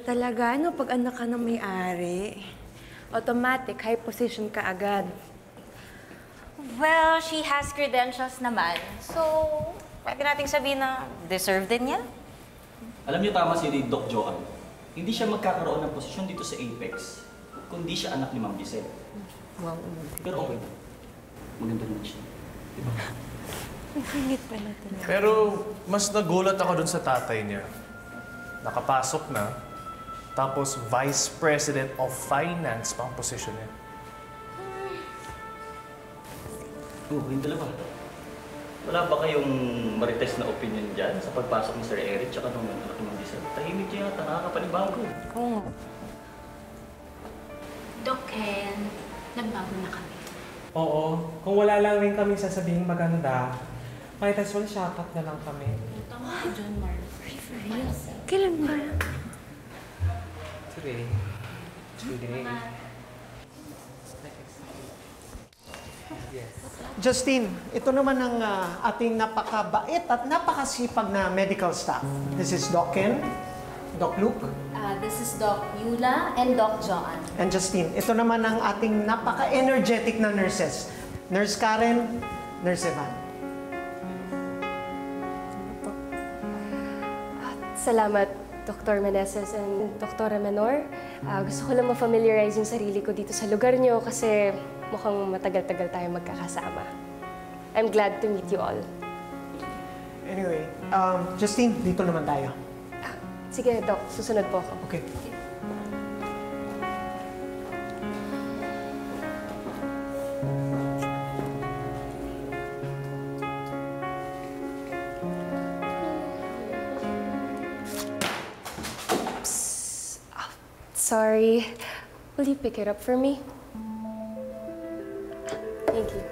talaga, ano, pag anak ka ng may-ari. Automatic, high position ka agad. Well, she has credentials naman. So, pwede nating sabihin na deserve din niya. Alam niyo tama si Doc Joan. Hindi siya magkakaroon ng posisyon dito sa Apex, kundi siya anak ni Ma'am Giselle. Wow. Pero okay na. Maganda naman siya. Diba? Singit pala talaga. Pero mas nagulat ako dun sa tatay niya. Nakapasok na, tapos Vice President of Finance pa ang posisyon niya. Yung dalawa. Wala ba kayong marites na opinion dyan sa pagpasok ni Sir Eric tsaka nung anak ni Ma'am Giselle? Tahimik niya yata, nakakapanibago. Oo. Doc Ken, nagbago na kami. Oo. Kung wala lang rin kami sasabihing maganda, might as well shoutout na lang kami. Tama si John Mark. Kailan ba? Today. Yes. Justine, ito naman ang ating napakabait at napakasipag na medical staff. This is Doc Ken, Doc Luke, This is Doc Yula and Doc Joan. and Justine. Ito naman ang ating napaka-energetic na nurses. Nurse Karen, Nurse Evan. Salamat, Dr. Meneses and Dr. Menor. Gusto ko lang ma-familiarize yung sarili ko dito sa lugar nyo kasi mukhang matagal-tagal tayo magkakasama. I'm glad to meet you all. Anyway, Justine, dito naman tayo. Sige, Doc. Susunod po ako. Okay. Sorry. Will you pick it up for me? Thank you.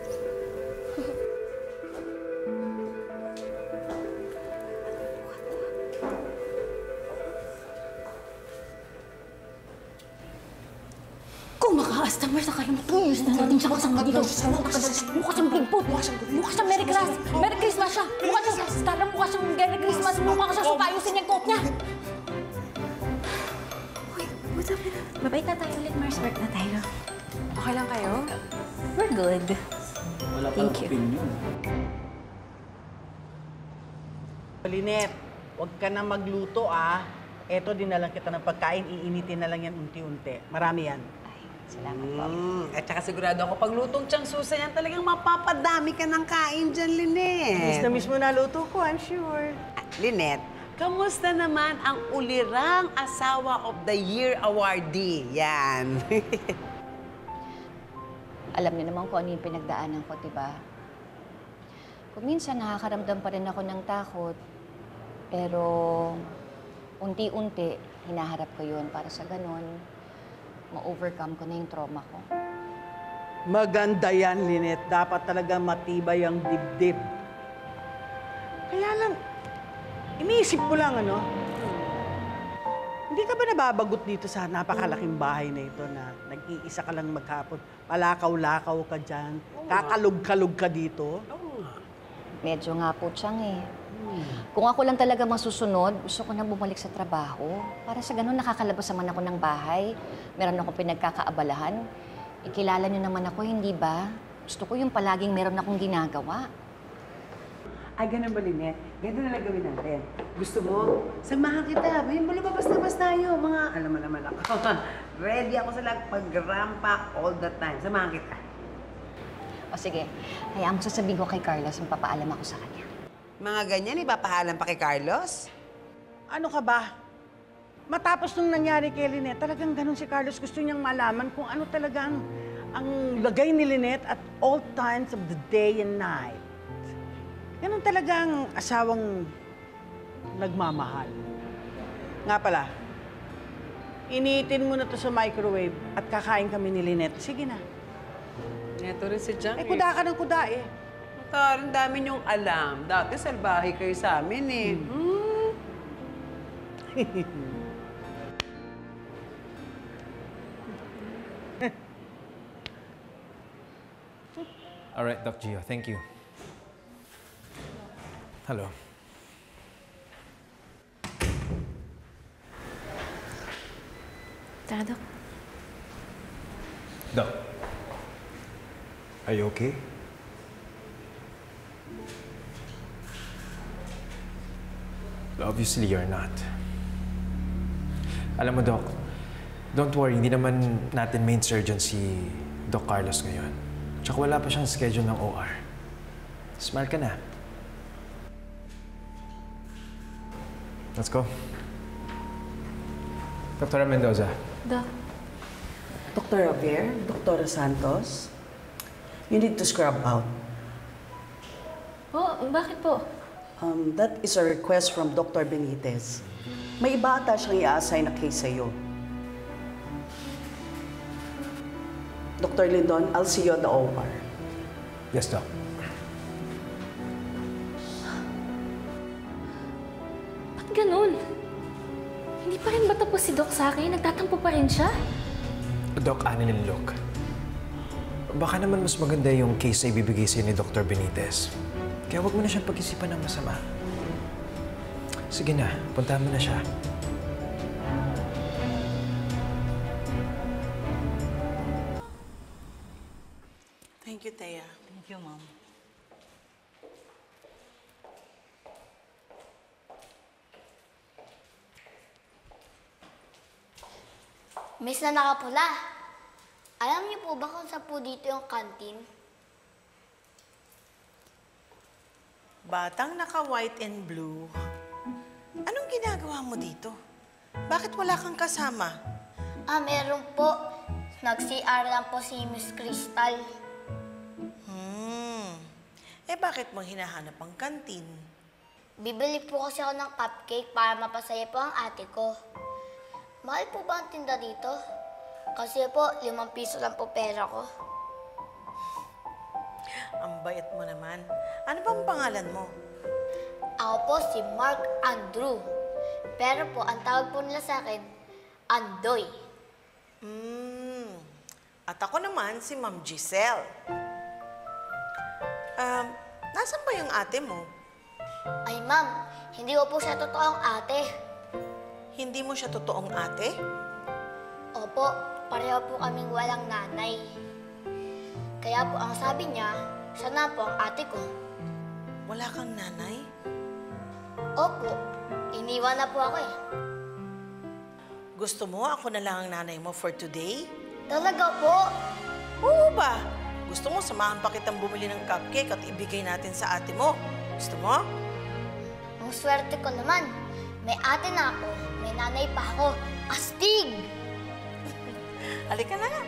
Kung maka-customer sa kayo, matulog na natin siya kasama dito. Mukha siyang bigpot. Mukha siyang Merry Christmas siya. Mukha siyang star. Mukha siyang Merry Christmas. Mukha siyang supayusin yung coat niya. Mabait na tayo ulit, Mars. Work na tayo. Okay lang kayo? We're good. Wala pa Thank you. opinion. Lynette, huwag ka na magluto Eto, din na lang kita ng pagkain, iinitin na lang yan unti-unti. Marami yan. Ay, salamat po. At saka sigurado ako, pag lutong tiyang susa yan, talagang mapapadami ka ng kain dyan, Lynette. Miss na luto ko, I'm sure. Lynette, kamusta naman ang ulirang Asawa of the Year awardee? Yan. Alam niyo naman kung ano yung pinagdaanan ko, diba? Kung minsan nakakaramdam pa rin ako ng takot, pero unti-unti hinaharap ko yun para sa ganun, ma-overcome ko na yung trauma ko. Maganda yan, Lynette. Dapat talaga matibay ang dibdib. Kaya lang, iniisip ko lang, hindi ka ba nababagot dito sa napakalaking bahay na ito na nag-iisa ka lang maghapon? Palakaw-lakaw ka dyan, kakalog-kalog ka dito? Medyo nga po tiyang Kung ako lang talaga masusunod, gusto ko na bumalik sa trabaho. Para sa ganun, nakakalabas naman ako ng bahay. Meron akong pinagkakaabalahan. Ikilala niyo naman ako, hindi ba? Gusto ko yung palaging meron akong ginagawa. Ay, ganun ba, Lynette? Ganun na lang gawin natin. Gusto mo? Samahan kita. May lumabas-labas tayo. Alam mo naman ako. Ready ako sa lahat pag-rampa all the time. Samahan kita. O sige, hayaan mo sasabihin ko kay Carlos, magpapaalam ako sa kanya. Mga ganyan, ipapahalan pa kay Carlos? Ano ka ba? Matapos nung nangyari kay Lynette, talagang ganun si Carlos. Gusto niyang malaman kung ano talaga ang lagay ni Lynette at all times of the day and night. Ganun talagang asawang nagmamahal. Nga pala, iniitin mo na to sa microwave at kakain kami ni Lynette. Sige na. Ito rin si John. Kuda ka ng kuda Ang dami niyong alam. Dati salbahe kayo sa amin All right, Doc Gio. Thank you. Hello. Tara, Dok. Doc, are you okay? Obviously, you're not. Alam mo, Doc, don't worry, hindi naman natin main surgeon si Doc Carlos ngayon. Tsaka wala pa siyang schedule ng OR. Smile ka na. Let's go. Dr. Mendoza. Doc. Dr. Javier, Dr. Santos, you need to scrub out. Oh, bakit po? That is a request from Dr. Benitez. May iba ata siyang i-assign na case sa'yo. Dr. Lindon, I'll see you at the OR. Yes, Doc. Ba't ganun? Hindi pa rin ba tapos si Doc sa akin? Nagtatampo pa rin siya? Doc, Annalyn, look. Baka naman mas maganda yung case na ibibigay sa'yo ni Dr. Benitez. Kaya huwag mo na siyang pag-isipan ng masama. Sige na, puntahan mo na siya. Thank you, Thea. Thank you, Mom. Miss na nakapula, alam niyo po ba kung saan po dito yung canteen? Batang naka-white and blue. Anong ginagawa mo dito? Bakit wala kang kasama? Meron po. Nag-CR lang po si Miss Crystal. Bakit mo hinahanap ang kantin? Bibili po kasi ako ng cupcake para mapasaya po ang ate ko. Mahal po ba ang tinda dito? Kasi po, 5 piso lang po pera ko. Ang bait mo naman. Ano bang pangalan mo? Ako po si Mark Andrew. Pero po, ang tawag po nila sa akin, Andoy. At ako naman si Ma'am Giselle. Nasaan ba yung ate mo? Ay, ma'am, hindi ko po siya totoong ate. Hindi mo siya totoong ate? Opo, pareho po kaming walang nanay. Kaya po ang sabi niya, siya na po ang ate ko. Wala kang nanay? Opo, iniwan na po ako eh. Gusto mo ako na lang ang nanay mo for today? Talaga po? Oo ba? Gusto mo samahan pa kitang bumili ng cupcake at ibigay natin sa ate mo? Gusto mo? Ang swerte ko naman. May ate na ako, may nanay pa ako. Astig! Halika na nga.